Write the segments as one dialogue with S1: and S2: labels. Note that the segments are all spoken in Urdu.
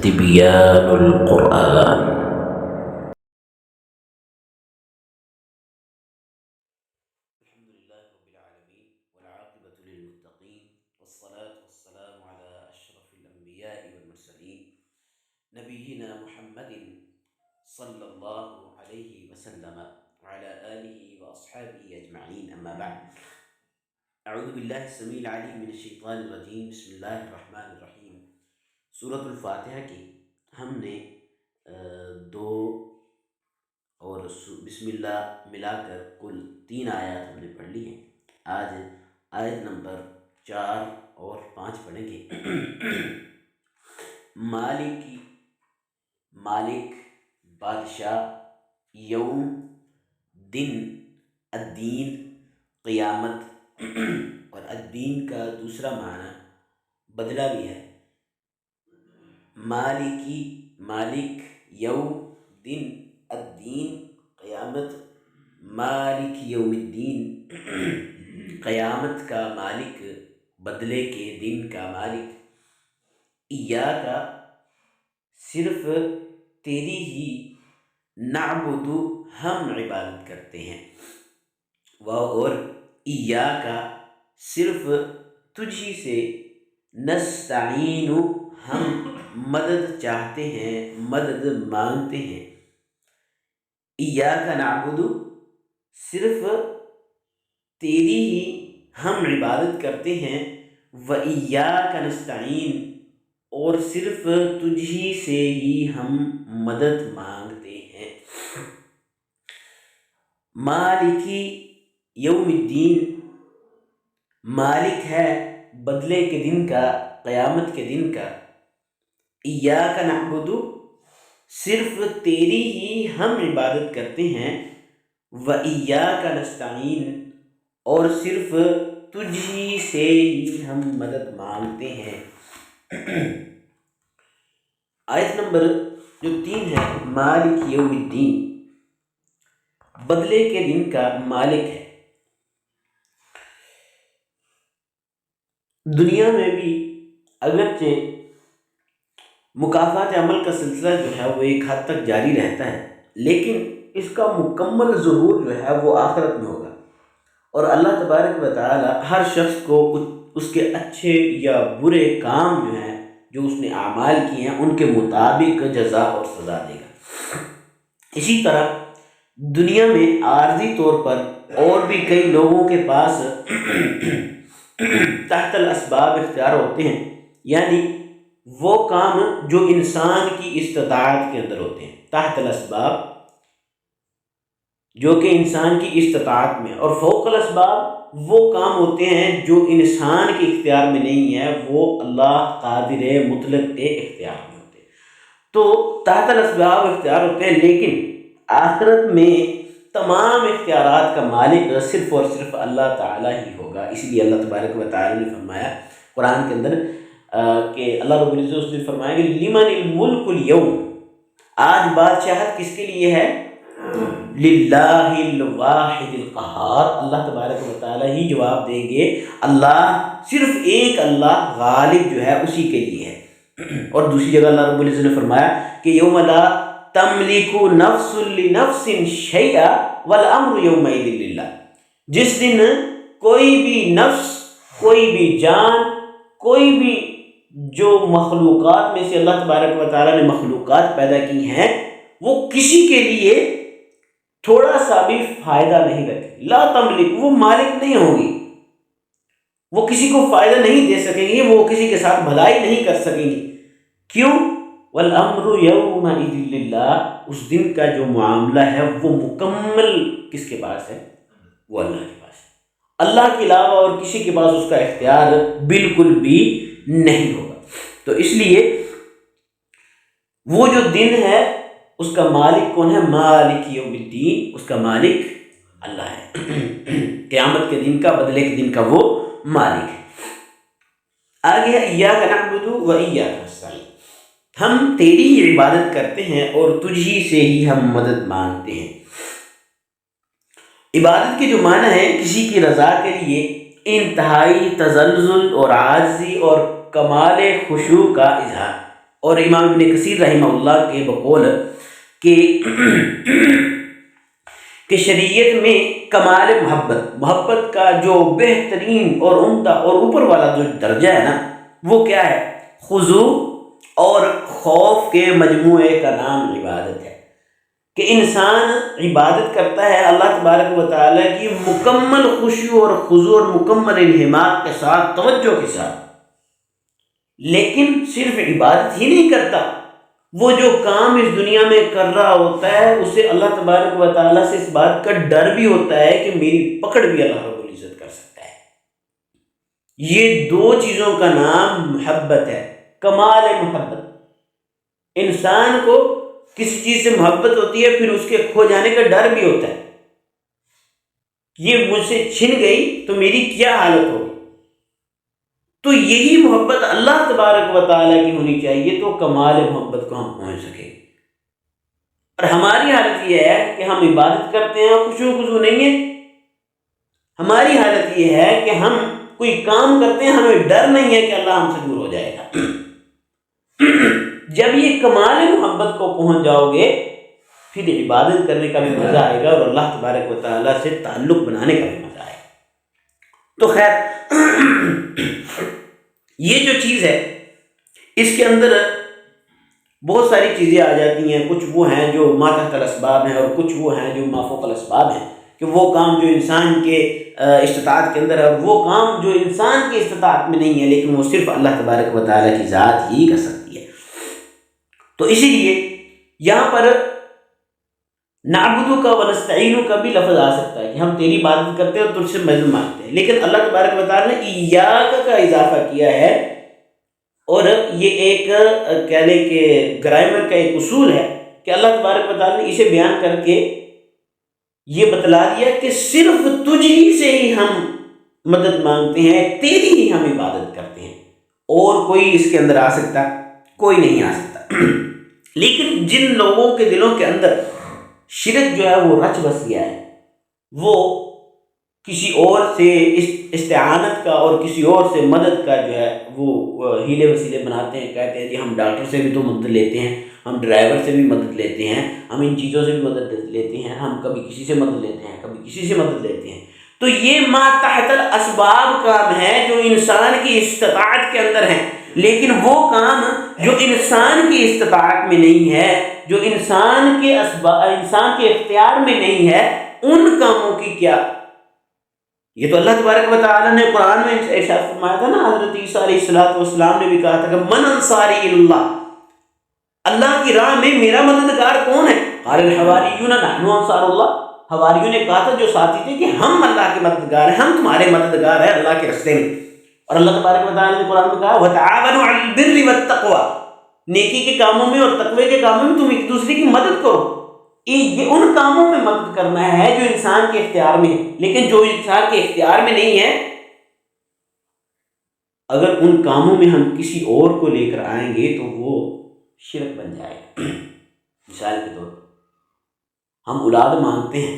S1: تبيان القرآن. الحمد لله رب العالمين والعاقبة للمتقين والصلاة والسلام على أشرف الأنبياء والمرسلين نبينا محمد صلى الله عليه وسلم وعلى آله وأصحابه أجمعين. أما بعد، أعوذ بالله السميع العليم من الشيطان الرجيم. بسم الله الرحمن الرحيم. سورۃ الفاتحہ کی ہم نے دو اور بسم اللہ ملا کر کل 3 آیات ہم نے پڑھ لی ہیں. آج آیت نمبر 4 اور 5 پڑھیں گے. مالک بادشاہ، یوم دن، الدین قیامت، اور الدین کا دوسرا معنی بدلہ بھی ہے. مالک یوم دن الدین قیامت، مالک یوم الدین قیامت کا مالک، بدلے کے دن کا مالک. ایاک صرف تیری ہی، نعبد ہم عبادت کرتے ہیں. اور ایاک صرف تجھی سے، نستعین ہم مدد چاہتے ہیں، مدد مانگتے ہیں. ایاک نعبد صرف تیری ہی ہم عبادت کرتے ہیں. وایاک نستعین اور صرف تجھی سے ہی ہم مدد مانگتے ہیں. مالکی یوم الدین مالک ہے بدلے کے دن کا، قیامت کے دن کا. ایاک نعبد صرف تیری ہی ہم عبادت کرتے ہیں. وایاک نستعین اور صرف تجھی سے ہی ہم مدد مانگتے ہیں. آیت نمبر جو 3 ہے، مالک یوم الدین، بدلے کے دن کا مالک ہے. دنیا میں بھی اگرچہ مکافات عمل کا سلسلہ جو ہے وہ ایک حد تک جاری رہتا ہے، لیکن اس کا مکمل ظہور جو ہے وہ آخرت میں ہوگا. اور اللہ تبارک و تعالی ہر شخص کو اس کے اچھے یا برے کام جو ہیں، جو اس نے اعمال کیے ہیں، ان کے مطابق جزا اور سزا دے گا. اسی طرح دنیا میں عارضی طور پر اور بھی کئی لوگوں کے پاس تحت الاسباب اختیار ہوتے ہیں، یعنی وہ کام جو انسان کی استطاعت کے اندر ہوتے ہیں. تحت الاسباب جو کہ انسان کی استطاعت میں، اور فوق الاسباب وہ کام ہوتے ہیں جو انسان کے اختیار میں نہیں ہے، وہ اللہ قادر مطلق کے اختیار میں ہوتے ہیں. تو تحت الاسباب اختیار ہوتے ہیں، لیکن آخرت میں تمام اختیارات کا مالک صرف اور صرف اللہ تعالیٰ ہی ہوگا. اس لیے اللہ تبارک و تعالیٰ نے فرمایا قرآن کے اندر کہ اللہ رب العزت اس نے فرمایا کہ لمن الملک اليوم، آج بادشاہت کس کے لیے ہے؟ للہ الواحد القہار، اللہ تبارک و تعالیٰ ہی جواب دیں گے. اللہ، صرف ایک اللہ غالب جو ہے اسی کے لیے ہے. اور دوسری جگہ اللہ رب العزت نے فرمایا کہ یوم لا تملک نفس لنفس شیئا والامر یومئذ للہ، جس دن کوئی بھی نفس، کوئی بھی جان، کوئی بھی جو مخلوقات میں سے اللہ تبارک و تعالیٰ نے مخلوقات پیدا کی ہیں، وہ کسی کے لیے تھوڑا سا بھی فائدہ نہیں رکھے. لا تملک، وہ مالک نہیں ہوگی، وہ کسی کو فائدہ نہیں دے سکیں گی، وہ کسی کے ساتھ بھلائی نہیں کر سکیں گی. کیوں؟ والامر یومئذ للہ، اس دن کا جو معاملہ ہے وہ مکمل کس کے پاس ہے؟ وہ اللہ کے پاس ہے. اللہ کے علاوہ اور کسی کے پاس اس کا اختیار بالکل بھی نہیں ہوگا. تو اس لیے وہ جو دن ہے اس کا مالک کون ہے؟ مالک یوم الدین، اس کا مالک اللہ ہے. قیامت کے دن کا، بدلے کے دن کا وہ مالک ہے. آگے ہے ایاک نعبد و ایاک نستعین، ہم تیری ہی عبادت کرتے ہیں اور تجھی سے ہی ہم مدد مانگتے ہیں. عبادت کے جو معنی ہے کسی کی رضا کے لیے انتہائی تزلزل اور عاجزی اور کمال خشوع کا اظہار. اور امام ابن کثیر رحمہ اللہ کے بقول کہ شریعت میں کمال محبت کا جو بہترین اور عمدہ اور اوپر والا جو درجہ ہے نا، وہ کیا ہے؟ خضوع اور خوف کے مجموعے کا نام عبادت ہے، کہ انسان عبادت کرتا ہے اللہ تبارک و تعالیٰ کی مکمل خشوع اور خضوع اور مکمل انہماک کے ساتھ، توجہ کے ساتھ، لیکن صرف عبادت ہی نہیں کرتا، وہ جو کام اس دنیا میں کر رہا ہوتا ہے اسے اللہ تبارک و تعالیٰ سے اس بات کا ڈر بھی ہوتا ہے کہ میری پکڑ بھی اللہ رب العزت کر سکتا ہے۔ یہ دو چیزوں کا نام محبت ہے، کمال محبت۔ انسان کو کسی چیز سے محبت ہوتی ہے، پھر اس کے کھو جانے کا ڈر بھی ہوتا ہے، یہ مجھ سے چھن گئی تو میری کیا حالت ہوگی۔ تو یہی محبت اللہ تبارک و تعالیٰ کی ہونی چاہیے، تو کمال محبت کو ہم پہنچ سکیں۔ اور ہماری حالت یہ ہے کہ ہم عبادت کرتے ہیں اور خشوع خضوع نہیں ہے۔ ہماری حالت یہ ہے کہ ہم کوئی کام کرتے ہیں، ہمیں ڈر نہیں ہے کہ اللہ ہم سے دور ہو جائے گا۔ جب یہ کمال محبت کو پہنچ جاؤ گے، پھر عبادت کرنے کا بھی مزہ آئے گا اور اللہ تبارک و تعالیٰ سے تعلق بنانے کا بھی مزہ آئے گا۔ تو خیر، یہ جو چیز ہے اس کے اندر بہت ساری چیزیں آ جاتی ہیں، کچھ وہ ہیں جو ما تحت الاسباب ہیں اور کچھ وہ ہیں جو ما فوق الاسباب ہیں، کہ وہ کام جو انسان کے استطاعت کے اندر ہے اور وہ کام جو انسان کی استطاعت میں نہیں ہے، لیکن وہ صرف اللہ تبارک و تعالیٰ کی ذات ہی کر سکتی ہے۔ تو اسی لیے یہاں پر نعبدو کا ونستعینو کا بھی لفظ آ سکتا ہے کہ ہم تیری عبادت کرتے ہیں اور تجھ سے مدد مانگتے ہیں، لیکن اللہ تبارک و تعالیٰ نے ایاک کا اضافہ کیا ہے، اور یہ ایک کہہ لیں کہ گرامر کا ایک اصول ہے کہ اللہ تبارک و تعالیٰ نے اسے بیان کر کے یہ بتلا دیا کہ صرف تجھ ہی سے ہی ہم مدد مانگتے ہیں، تیری ہی ہم عبادت کرتے ہیں، اور کوئی اس کے اندر آ سکتا؟ کوئی نہیں آ سکتا۔ لیکن جن لوگوں کے دلوں کے اندر شرک جو ہے وہ رچ بس گیا ہے، وہ کسی اور سے استعانت کا اور کسی اور سے مدد کا جو ہے وہ ہیلے وسیلے بناتے ہیں، کہتے ہیں جی ہم ڈاکٹر سے بھی تو مدد لیتے ہیں، ہم ڈرائیور سے بھی مدد لیتے ہیں، ہم ان چیزوں سے بھی مدد لیتے ہیں، ہم کبھی کسی سے مدد لیتے ہیں، کبھی کسی سے مدد لیتے ہیں۔ تو یہ ما تحت الاسباب کام ہے جو انسان کی استطاعت کے اندر ہے، لیکن وہ کام جو انسان کی استطاعت میں نہیں ہے، جو انسان کے اختیار میں نہیں ہے، ان کاموں کی کیا؟ یہ تو اللہ تبارک و تعالیٰ نے قرآن میں ارشاد فرمایا تھا نا، حضرت عیسیٰ علیہ السلام نے بھی کہا تھا کہ من انصاری اللہ، اللہ کی راہ میں میرا مددگار کون ہے؟ قال الحواریون نحن انصار اللہ، حواریوں نے کہا تھا جو ساتھی تھے کہ ہم اللہ کے مددگار ہیں، ہم تمہارے مددگار ہیں اللہ کے راستے میں۔ اور اللہ تبارک و تعالیٰ نے قرآن میں کہا وتعاونوا علی البر والتقوی، نیکی کے کاموں میں اور تقوی کے کاموں میں تم ایک دوسرے کی مدد کرو۔ یہ ان کاموں میں مدد کرنا ہے جو انسان کے اختیار میں ہے، لیکن جو انسان کے اختیار میں نہیں ہے، اگر ان کاموں میں ہم کسی اور کو لے کر آئیں گے تو وہ شرک بن جائے گا۔ مثال کے طور پر ہم اولاد مانگتے ہیں،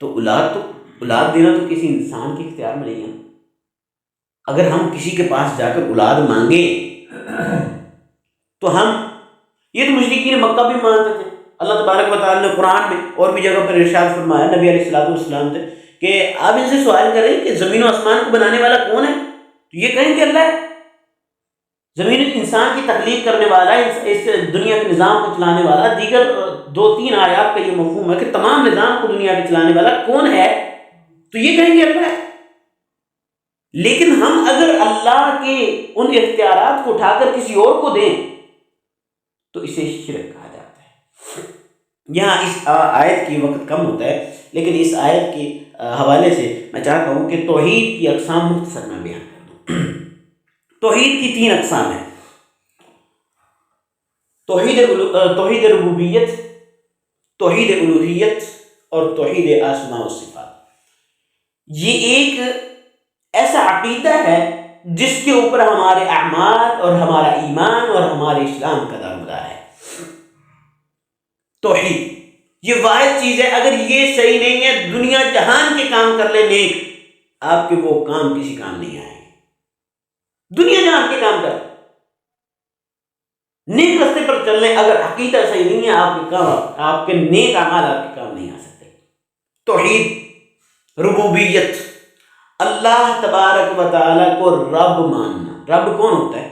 S1: تو اولاد دینا تو کسی انسان کے اختیار میں نہیں ہے۔ اگر ہم کسی کے پاس جا کر اولاد مانگیں تو یہ تو مشرکین مکہ بھی مانتے تھے۔ اللہ تبارک و تعالیٰ نے قرآن میں اور بھی جگہ پر ارشاد فرمایا نبی علیہ السلام سے کہ آپ ان سے سوال کریں کہ زمین و آسمان کو بنانے والا کون ہے، تو یہ کہیں کہ اللہ ہے۔ زمین انسان کی تخلیق کرنے والا، اس دنیا کے نظام کو چلانے والا، دیگر 2-3 آیات کا یہ مفہوم ہے کہ تمام نظام کو دنیا کے چلانے والا کون ہے، تو یہ کہیں گے اللہ ہے۔ لیکن ہم اگر اللہ کے ان اختیارات کو اٹھا کر کسی اور کو دیں تو اسے شرک کہا جاتا ہے۔ یہاں اس آیت کی وقت کم ہوتا ہے، لیکن اس آیت کے حوالے سے میں چاہتا ہوں کہ توحید کی اقسام مختصر میں بیان کر دوں۔ توحید کی 3 اقسام ہیں، توحید ربوبیت، توحید الوہیت اور توحید اسماء و صفات۔ یہ ایک ایسا عقیدہ ہے جس کے اوپر ہمارے اعمال اور ہمارا ایمان اور ہمارے اسلام کا دارمدار ہے۔ توحید یہ واحد چیز ہے، اگر یہ صحیح نہیں ہے دنیا جہان کے کام کر لے نیک، آپ کے وہ کام کسی کام نہیں آئیں گے۔ دنیا جہان کے کام کر، نیک رستے پر چل رہے ہیں، اگر عقیدہ صحیح نہیں ہے آپ کے کام، آپ کے نیک اعمال آپ کے کام نہیں آ سکتے۔ توحید ربوبیت، اللہ تبارک و تعالیٰ کو رب ماننا۔ رب کون ہوتا ہے؟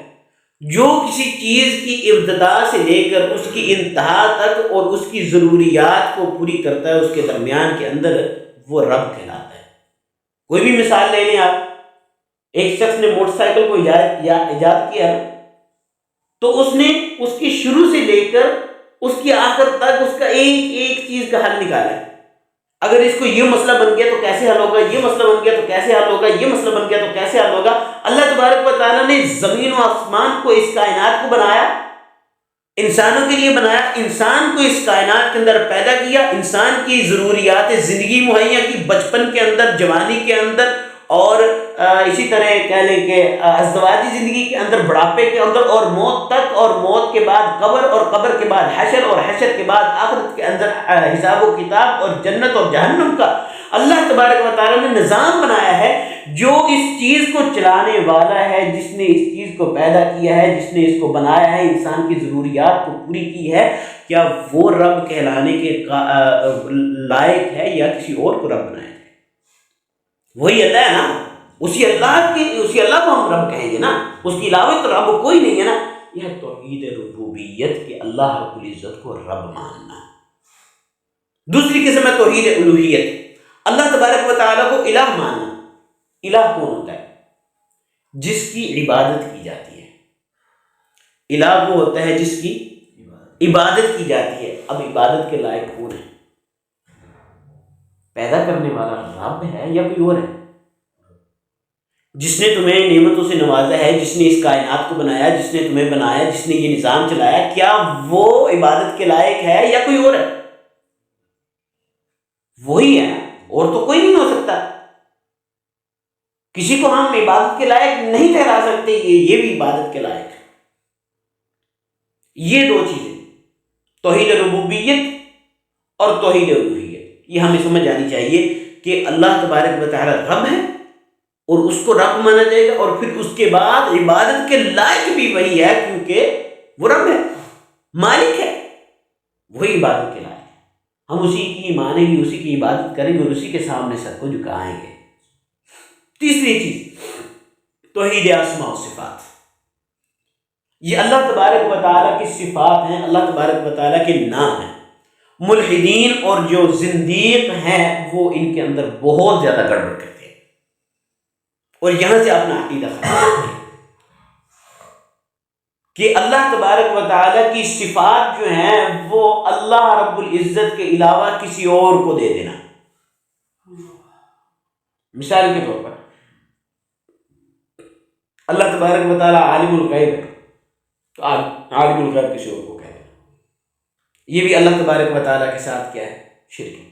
S1: جو کسی چیز کی ابتدا سے لے کر اس کی انتہا تک اور اس کی ضروریات کو پوری کرتا ہے، اس کے درمیان کے اندر، وہ رب کہلاتا ہے۔ کوئی بھی مثال لے لیں آپ، ایک شخص نے موٹر سائیکل کو ایجاد کیا تو اس نے اس کی شروع سے لے کر اس کی آخر تک اس کا ایک ایک چیز کا حل نکالا ہے۔ اگر اس کو یہ مسئلہ بن گیا تو کیسے حل ہوگا، یہ مسئلہ بن گیا تو کیسے حل ہوگا، یہ مسئلہ بن گیا تو کیسے حل ہوگا۔ اللہ تبارک و تعالیٰ نے زمین و آسمان کو، اس کائنات کو بنایا، انسانوں کے لیے بنایا، انسان کو اس کائنات کے اندر پیدا کیا، انسان کی ضروریات زندگی مہیا کی، بچپن کے اندر، جوانی کے اندر، اور اسی طرح کہہ لیں کہ ازدواجی زندگی کے اندر، بڑھاپے کے اندر، اور موت تک، اور موت کے بعد قبر، اور قبر کے بعد حشر، اور حشر کے بعد آخرت کے اندر حساب و کتاب، اور جنت اور جہنم کا اللہ تبارک و تعالیٰ نے نظام بنایا ہے۔ جو اس چیز کو چلانے والا ہے، جس نے اس چیز کو پیدا کیا ہے، جس نے اس کو بنایا ہے، انسان کی ضروریات کو پوری کی ہے، کیا وہ رب کہلانے کے لائق ہے یا کسی اور کو رب بنایا ہے؟ وہی اللہ ہے نا، اسی اللہ کو ہم رب کہیں گے نا، اس کے علاوہ تو رب کوئی نہیں ہے نا۔ یہ توحید ربوبیت کہ اللہ رب العزت کو رب ماننا۔ دوسری قسم ہے توحید الوہیت، اللہ تبارک و تعالیٰ کو الہ ماننا۔ الہ کون ہوتا ہے؟ جس کی عبادت کی جاتی ہے۔ الہ وہ ہوتا ہے جس کی عبادت کی جاتی ہے۔ اب عبادت کے لائق کون ہے؟ پیدا کرنے والا رب ہے یا کوئی اور ہے؟ جس نے تمہیں نعمتوں سے نوازا ہے، جس نے اس کائنات کو بنایا، جس نے تمہیں بنایا، جس نے یہ نظام چلایا، کیا وہ عبادت کے لائق ہے یا کوئی اور ہے؟ وہی ہے، اور تو کوئی نہیں ہو سکتا۔ کسی کو ہم عبادت کے لائق نہیں ٹھہرا سکتے، یہ بھی عبادت کے لائق ہے۔ یہ دو چیزیں، توحید ربوبیت اور توحید الوہیت، یہ ہمیں سمجھ آنی چاہیے کہ اللہ تبارک و تعالی رب ہے اور اس کو رب مانا جائے گا، اور پھر اس کے بعد عبادت کے لائق بھی وہی ہے، کیونکہ وہ رب ہے، مالک ہے، وہی عبادت کے لائق ہے۔ ہم اسی کی مانیں گے، اسی کی عبادت کریں گے اور اسی کے سامنے سر کو جھکائیں گے۔ تیسری چیز توحید اسماء و صفات، یہ اللہ تبارک و تعالیٰ کی صفات ہیں، اللہ تبارک و تعالیٰ کے نام ہیں۔ ملحدین اور جو زندیق ہیں وہ ان کے اندر بہت زیادہ گڑبڑ کرتے ہیں اور یہاں سے اپنا عقیدہ خراب کرتے ہیں کہ اللہ تبارک و تعالیٰ کی صفات جو ہیں وہ اللہ رب العزت کے علاوہ کسی اور کو دے دینا۔ مثال کے طور پر اللہ تبارک و تعالیٰ عالم الغیب ہے، تو عالم الغیب کسی اور کو کہہ دینا، یہ بھی اللہ تبارک و تعالیٰ کے ساتھ کیا ہے؟ شرک ہے۔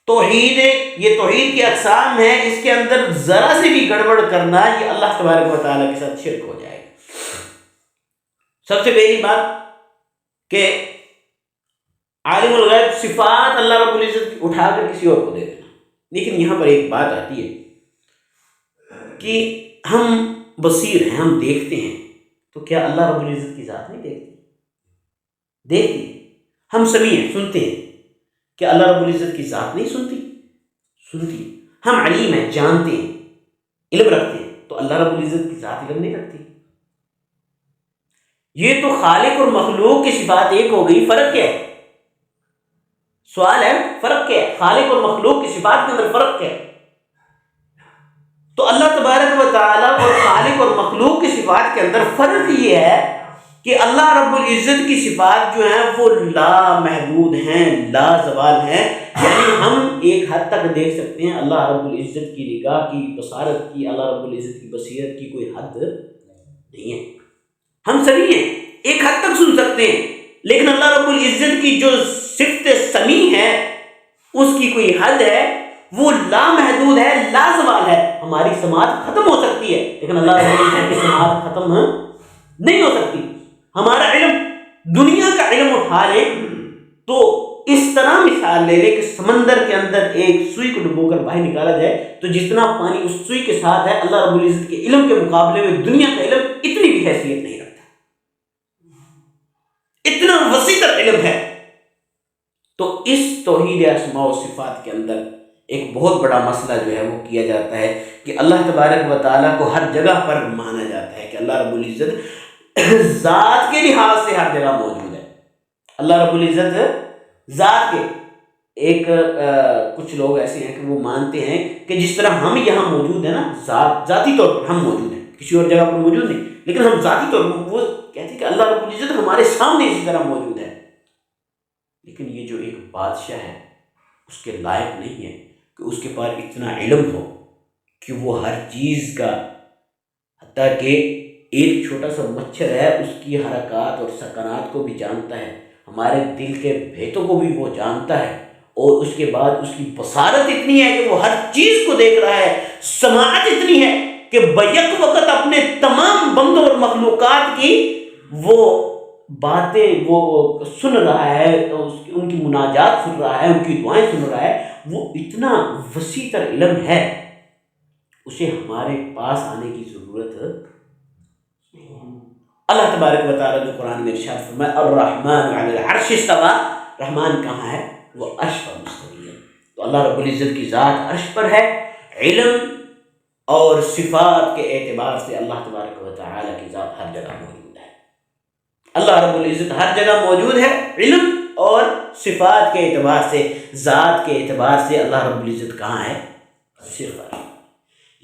S1: توحید، یہ توحید کی اقسام ہے، اس کے اندر ذرا سے بھی گڑبڑ کرنا یہ اللہ تبارک و تعالیٰ کے ساتھ شرک ہو جائے گا۔ سب سے پہلی بات کہ عالم الغیب صفات اللہ رب العزت کی اٹھا کر کسی اور کو دے دینا۔ لیکن یہاں پر ایک بات آتی ہے کہ ہم بصیر ہیں، ہم دیکھتے ہیں، تو کیا اللہ رب العزت کی ذات نہیں دیکھتی؟ ہم سمیع ہیں، سنتے ہیں، کیا اللہ رب العزت کی ذات نہیں سنتی؟ ہم علیم ہیں، جانتے ہیں، علم رکھتے ہیں، تو اللہ رب العزت کی ذات علم نہیں رکھتی؟ یہ تو خالق اور مخلوق کی صفات ایک ہو گئی، فرق کیا ہے؟ سوال ہے، فرق کیا ہے؟ خالق اور مخلوق کی صفات کے اندر فرق کیا ہے؟ تو اللہ تبارک و تعالیٰ اور خالق اور مخلوق کی صفات کے اندر فرق یہ ہے کہ اللہ رب العزت کی صفات جو ہیں وہ لا محدود ہیں، لا زوال ہیں، یعنی ہم ایک حد تک دیکھ سکتے ہیں، اللہ رب العزت کی نگاہ کی، بصارت کی، اللہ رب العزت کی بصیرت کی کوئی حد نہیں ہے۔ ہم سبھی ہیں، ایک حد تک سن سکتے ہیں، لیکن اللہ رب العزت کی جو صفت سمیع ہے اس کی کوئی حد ہے، وہ لا محدود ہے، لا زوال ہے۔ ہماری سماعت ختم ہو سکتی ہے لیکن اللہ رب العزت کی سماعت ختم نہیں ہو سکتی۔ ہمارا علم، دنیا کا علم اٹھا لے تو اس طرح مثال لے لے کہ سمندر کے اندر ایک سوئی کو ڈبو کر باہر نکالا جائے تو جتنا پانی اس سوئی کے ساتھ ہے، اللہ رب العزت کے علم کے مقابلے میں دنیا کا علم اتنی بھی حیثیت نہیں رکھتا۔ اتنا وسیع تر علم ہے۔ تو اس توحید اسماء و صفات کے اندر ایک بہت بڑا مسئلہ جو ہے وہ کیا جاتا ہے کہ اللہ تبارک و تعالیٰ کو ہر جگہ پر مانا جاتا ہے کہ اللہ رب العزت ذات کے لحاظ سے ہر جگہ موجود ہے۔ اللہ رب العزت ذات کے ایک کچھ لوگ ایسے ہیں کہ وہ مانتے ہیں کہ جس طرح ہم یہاں موجود ہیں نا، ذاتی طور پر ہم موجود ہیں، کسی اور جگہ پر موجود نہیں، لیکن ہم ذاتی طور پر وہ کہتے ہیں کہ اللہ رب العزت ہمارے سامنے اسی طرح موجود ہے۔ لیکن یہ جو ایک بادشاہ ہے اس کے لائق نہیں ہے کہ اس کے پاس اتنا علم ہو کہ وہ ہر چیز کا، حتیٰ کہ ایک چھوٹا سا مچھر ہے اس کی حرکات اور سکنات کو بھی جانتا ہے، ہمارے دل کے بھیتوں کو بھی وہ جانتا ہے، اور اس کے بعد اس کی بصارت اتنی ہے کہ وہ ہر چیز کو دیکھ رہا ہے، سماعت اتنی ہے کہ بیک وقت اپنے تمام بندوں اور مخلوقات کی وہ باتیں وہ سن رہا ہے، ان کی مناجات سن رہا ہے، ان کی دعائیں سن رہا ہے۔ وہ اتنا وسیع تر علم ہے، اسے ہمارے پاس آنے کی ضرورت نہیں۔ اللہ تبارک و تعالیٰ نے قرآن میں ارشاد فرمایا الرحمن علی العرش استوی، رحمان کہاں ہے؟ وہ عرش پر مستوی ہے۔ تو اللہ رب العزت کی ذات عرش پر ہے۔ علم اور صفات کے اعتبار سے اللہ تبارک و تعالیٰ کی ذات ہر جگہ موجود ہے۔ اللہ رب العزت ہر جگہ موجود ہے، علم اور صفات کے اعتبار سے، ذات کے اعتبار سے اللہ رب العزت کہاں ہے؟ صرف عرش۔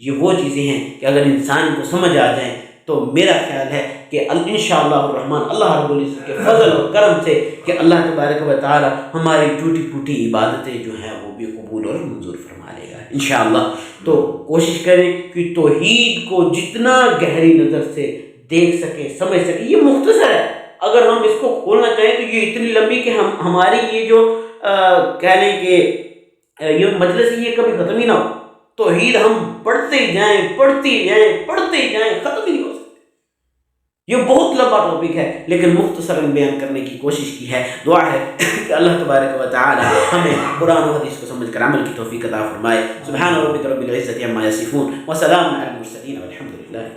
S1: یہ وہ چیزیں ہیں کہ اگر انسان کو سمجھ آ جائیں تو میرا خیال ہے کہ انشاءاللہ الرحمن اللہ رب العزت کے فضل اور کرم سے کہ اللہ تبارک و تعالی ہماری ٹوٹی پھوٹی عبادتیں جو ہیں وہ بھی قبول اور منظور فرما لے گا انشاءاللہ۔ تو کوشش کریں کہ توحید کو جتنا گہری نظر سے دیکھ سکیں، سمجھ سکیں۔ یہ مختصر ہے، اگر ہم اس کو کھولنا چاہیں تو یہ اتنی لمبی کہ ہماری یہ جو کہہ لیں کہ یہ مجلس یہ کبھی ختم ہی نہ ہو۔ توحید ہم پڑھتے ہی جائیں، ختم ہی نہیں ہو سکتے۔ یہ بہت لمبا ٹاپک ہے لیکن مختصر بیان کرنے کی کوشش کی ہے۔ دعا ہے کہ اللہ تبارک و تعالی ہمیں قرآن و حدیث کو سمجھ کر عمل کی توفیق عطا فرمائے۔ سبحان ربک رب العزت عما یصفون وسلام علی المرسلین والحمد للہ۔